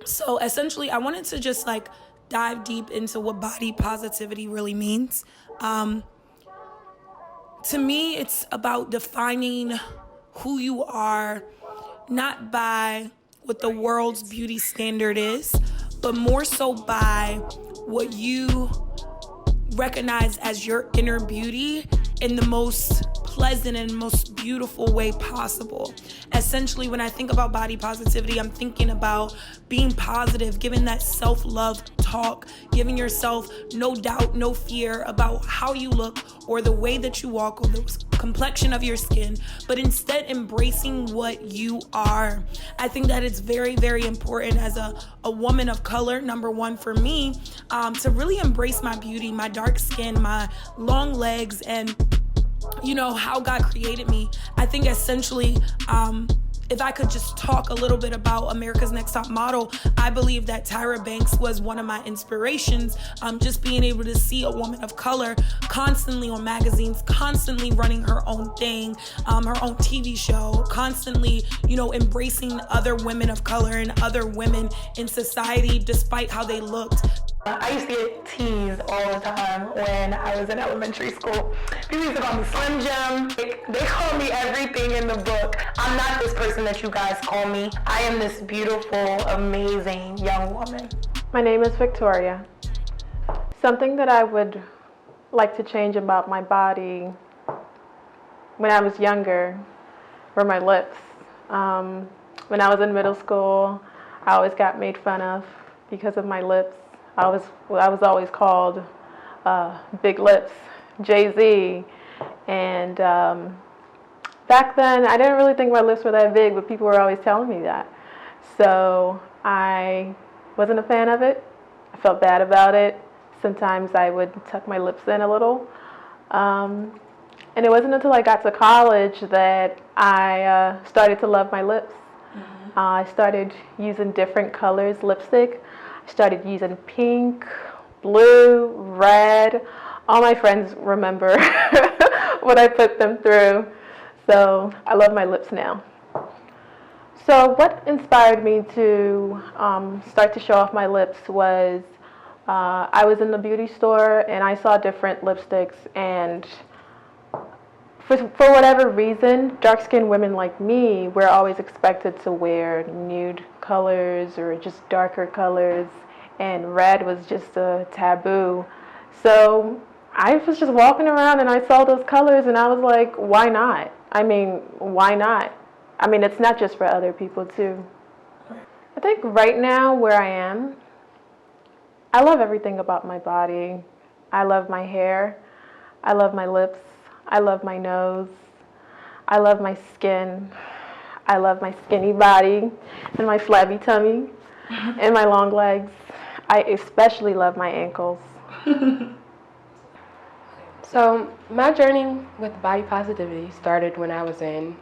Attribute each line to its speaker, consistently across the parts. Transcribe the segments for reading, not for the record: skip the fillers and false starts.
Speaker 1: So essentially, I wanted to just like dive deep into what body positivity really means. To me, it's about defining who you are, not by what the world's beauty standard is, but more so by what you recognize as your inner beauty in the most pleasant and most beautiful way possible. Essentially, when I think about body positivity, I'm thinking about being positive, giving that self-love talk, giving yourself no doubt, no fear about how you look or the way that you walk or the complexion of your skin, but instead embracing what you are. I think that it's very, very important as a woman of color, number one for me, to really embrace my beauty, my dark skin, my long legs, and how God created me. I think essentially, if I could just talk a little bit about America's Next Top Model, I believe that Tyra Banks was one of my inspirations. Just being able to see a woman of color constantly on magazines, constantly running her own thing, her own TV show, constantly, embracing other women of color and other women in society despite how they looked.
Speaker 2: I used to get teased all the time when I was in elementary school. People used to call me Slim Jim. They call me everything in the book. I'm not this person that you guys call me. I am this beautiful, amazing young woman.
Speaker 3: My name is Victoria. Something that I would like to change about my body when I was younger were my lips. When I was in middle school, I always got made fun of because of my lips. I was always called Big Lips, Jay-Z, and back then I didn't really think my lips were that big, but people were always telling me that. So I wasn't a fan of it. I felt bad about it. Sometimes I would tuck my lips in a little. And it wasn't until I got to college that I started to love my lips. I started using different colors lipstick. I started using pink, blue, red. All my friends remember what I put them through. So I love my lips now. So what inspired me to start to show off my lips was I was in the beauty store and I saw different lipsticks, and for whatever reason, dark-skinned women like me were always expected to wear nude colors or just darker colors, and red was just a taboo. So I was just walking around and I saw those colors and I was like, why not? Why not? It's not just for other people too. I think right now where I am, I love everything about my body. I love my hair. I love my lips. I love my nose. I love my skin. I love my skinny body and my flabby tummy and my long legs. I especially love my ankles.
Speaker 4: So my journey with body positivity started when I was in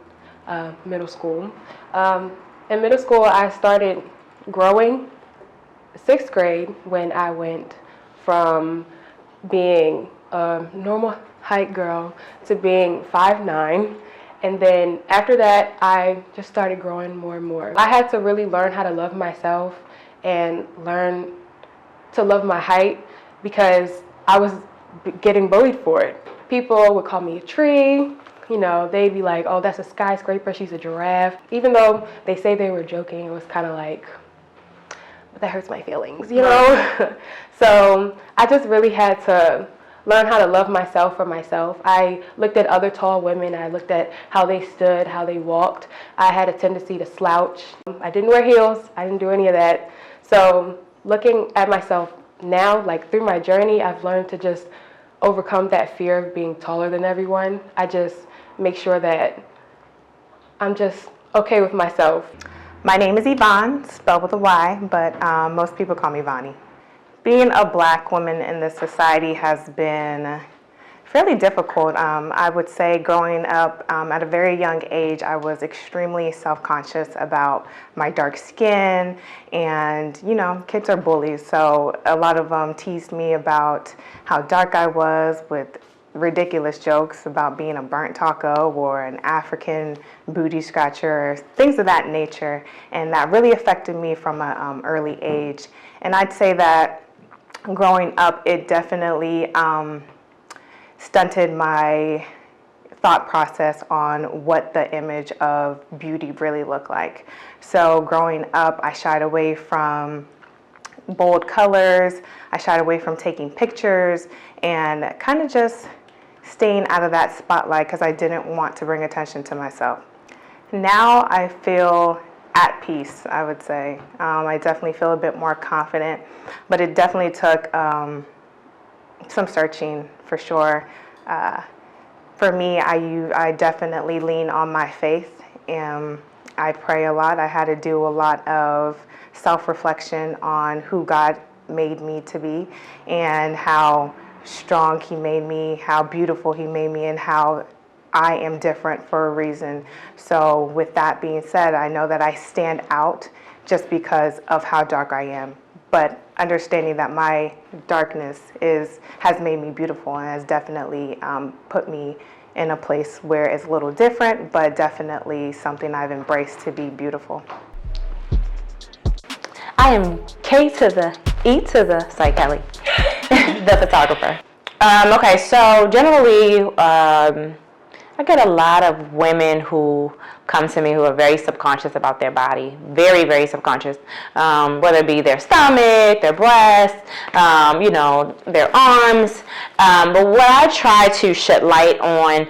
Speaker 4: middle school. In middle school, I started growing. 6th grade, when I went from being a normal height girl to being 5'9", and then after that I just started growing more and more. I had to really learn how to love myself and learn to love my height because I was getting bullied for it. People would call me a tree, they'd be like, oh, that's a skyscraper, she's a giraffe. Even though they say they were joking, it was kind of like, but that hurts my feelings, So I just really had to learn how to love myself for myself. I looked at other tall women. I looked at how they stood, how they walked. I had a tendency to slouch. I didn't wear heels. I didn't do any of that. So looking at myself now, like through my journey, I've learned to just overcome that fear of being taller than everyone. I just make sure that I'm just okay with myself.
Speaker 5: My name is Yvonne, spelled with a Y, but most people call me Vonnie. Being a black woman in this society has been fairly difficult. I would say growing up at a very young age, I was extremely self-conscious about my dark skin, and kids are bullies, so a lot of them teased me about how dark I was with ridiculous jokes about being a burnt taco or an African booty scratcher, things of that nature. And that really affected me from an early age. And I'd say that growing up, it definitely stunted my thought process on what the image of beauty really looked like. So growing up, I shied away from bold colors, I shied away from taking pictures, and kind of just staying out of that spotlight because I didn't want to bring attention to myself. Now I feel at peace, I would say. I definitely feel a bit more confident, but it definitely took some searching for sure. For me, I definitely lean on my faith, and I pray a lot. I had to do a lot of self-reflection on who God made me to be and how strong He made me, how beautiful He made me, and how I am different for a reason. So with that being said, I know that I stand out just because of how dark I am. But understanding that my darkness has made me beautiful and has definitely put me in a place where it's a little different, but definitely something I've embraced to be beautiful.
Speaker 6: I am K to the E to the, sorry, Kelly, the photographer. Okay, so generally, I get a lot of women who come to me who are very subconscious about their body, very, very subconscious, whether it be their stomach, their breasts, you know, their arms. But what I try to shed light on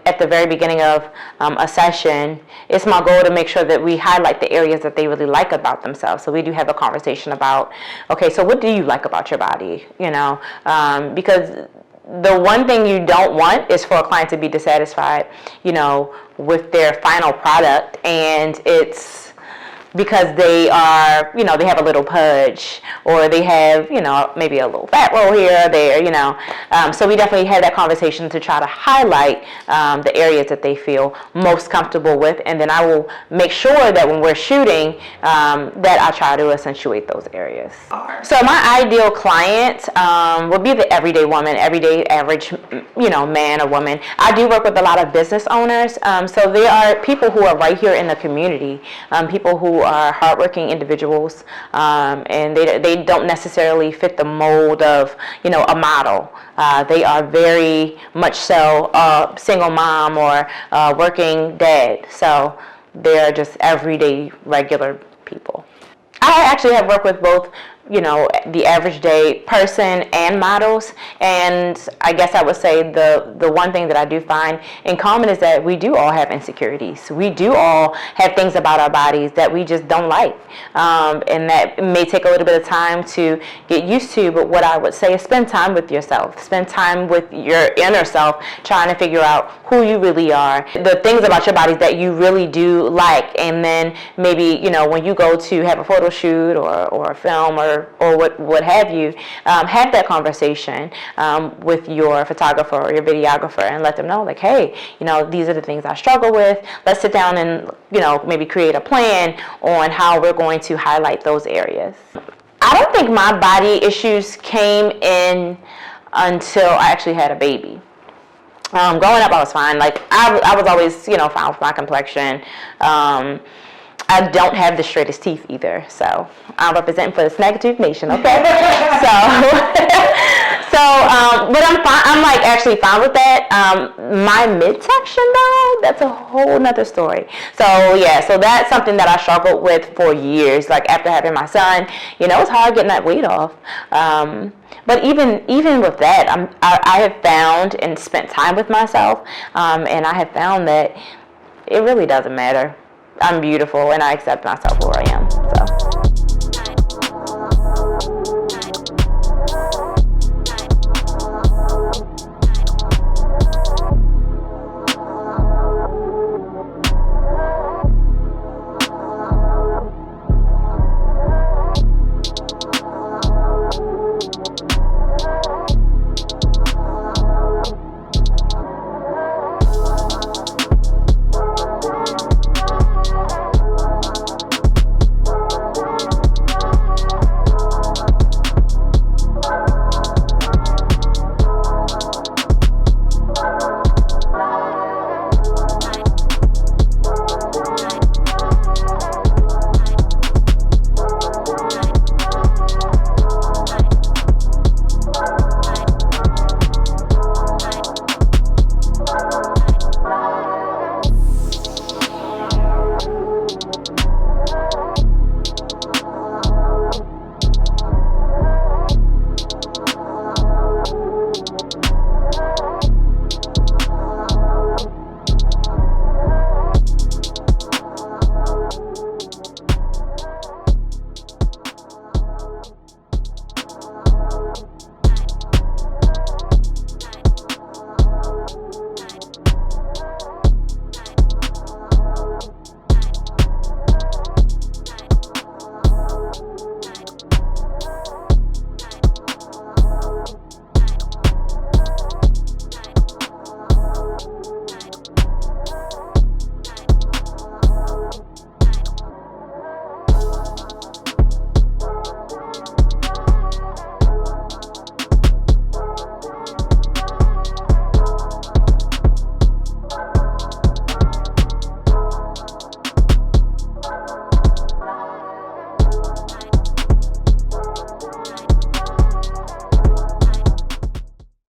Speaker 6: at the very beginning of a session, it's my goal to make sure that we highlight the areas that they really like about themselves. So we do have a conversation about, okay, so what do you like about your body, you know, because the one thing you don't want is for a client to be dissatisfied, you know, with their final product, and it's because they are, you know, they have a little pudge, or they have, you know, maybe a little fat roll here or there, you know. So we definitely had that conversation to try to highlight the areas that they feel most comfortable with, and then I will make sure that when we're shooting that I try to accentuate those areas. So my ideal client would be the everyday woman, everyday average, you know, man or woman. I do work with a lot of business owners, so there are people who are right here in the community, people who are hardworking individuals, and they don't necessarily fit the mold of, you know, a model. They are very much so a single mom or working dad, so they're just everyday regular people. I actually have worked with both, you know, the average day person and models, and I guess I would say the one thing that I do find in common is that we do all have insecurities. We do all have things about our bodies that we just don't like, and that may take a little bit of time to get used to, but what I would say is spend time with yourself, spend time with your inner self, trying to figure out who you really are, the things about your bodies that you really do like, and then maybe, you know, when you go to have a photo shoot or a film or what have you, have that conversation with your photographer or your videographer and let them know, like, hey, you know, these are the things I struggle with. Let's sit down and, you know, maybe create a plan on how we're going to highlight those areas. I don't think my body issues came in until I actually had a baby. Growing up, I was fine. Like, I was always, you know, fine with my complexion. I don't have the straightest teeth either, so I'm representing for the Snaggertooth Nation, okay? But I'm fine. I'm like actually fine with that. My midsection though, that's a whole nother story. So yeah, so that's something that I struggled with for years. Like after having my son, you know, it's hard getting that weight off. But even with that, I have found and spent time with myself, and I have found that it really doesn't matter. I'm beautiful and I accept myself where I am. So.